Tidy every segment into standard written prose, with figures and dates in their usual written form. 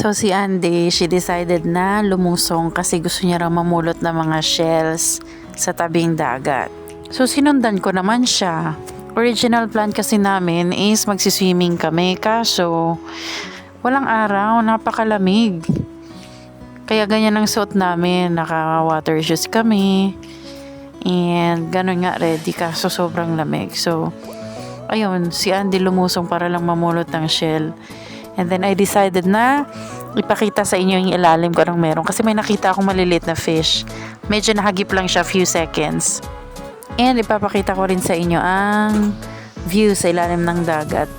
So si Andy, she decided na lumusong kasi gusto niya raw mamulot ng mga shells sa tabing dagat. So sinundan ko naman siya. Original plan kasi namin is magsiswimming kami, kaso walang araw, napakalamig. Kaya ganyan ang suot namin, naka water shoes kami. And ganun nga ready, kaso sobrang lamig. So ayun, si Andy lumusong para lang mamulot ng shell. And then I decided na ipakita sa inyo yung ilalim ko ng meron. Kasi may nakita akong maliliit na fish. Medyo nahagip lang siya few seconds. And ipapakita ko rin sa inyo ang view sa ilalim ng dagat.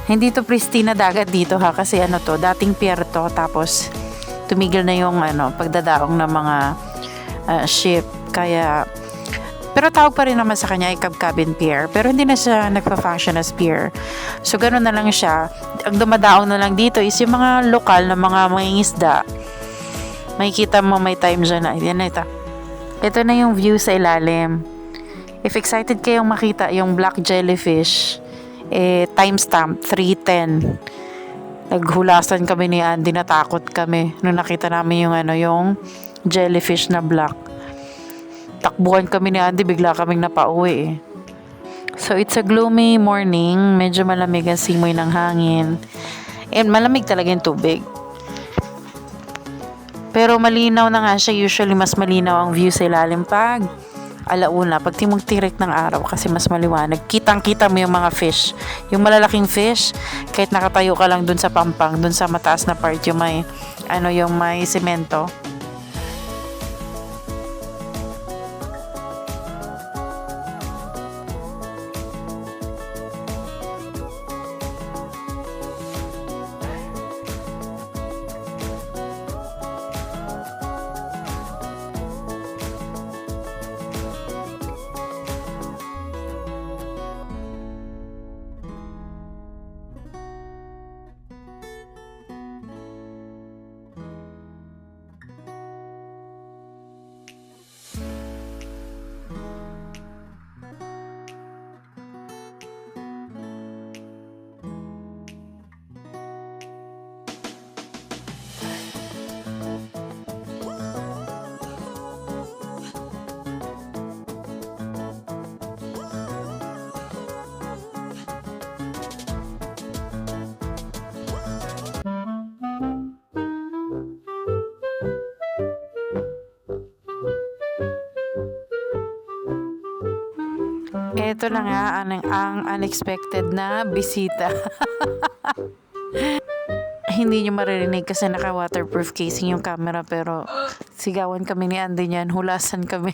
Hindi to pristine na dagat dito ha. Kasi ano to, dating pier to. Tapos tumigil na yung pagdadaong ng mga ship. Kaya pero tawag pa rin naman sa kanya ay cabin pier. Pero hindi na siya nagpa-function as pier. So, gano'n na lang siya. Ang dumadaong na lang dito is yung mga lokal na mga mangingisda. Makikita mo may time dyan na. Yan na ito. Ito na yung view sa ilalim. If excited kayong makita yung black jellyfish, timestamp 3:10. Naghulasan kami ni Andy, natakot kami nung nakita namin yung jellyfish na black. Takbuhan kami ni Andy, bigla kaming napauwi . So it's a gloomy morning, medyo malamig ang simoy ng hangin. And malamig talaga yung tubig. Pero malinaw na nga siya, usually mas malinaw ang view sa ilalim pag alauna, pag timog-tirik ng araw kasi mas maliwanag. Kitang-kita mo yung mga fish. Yung malalaking fish, kahit nakatayo ka lang dun sa pampang, dun sa mataas na part yung may semento. Ito na nga ang unexpected na bisita. Hindi nyo maririnig kasi naka waterproof casing yung camera, pero sigawan kami ni Andy niyan, hulasan kami.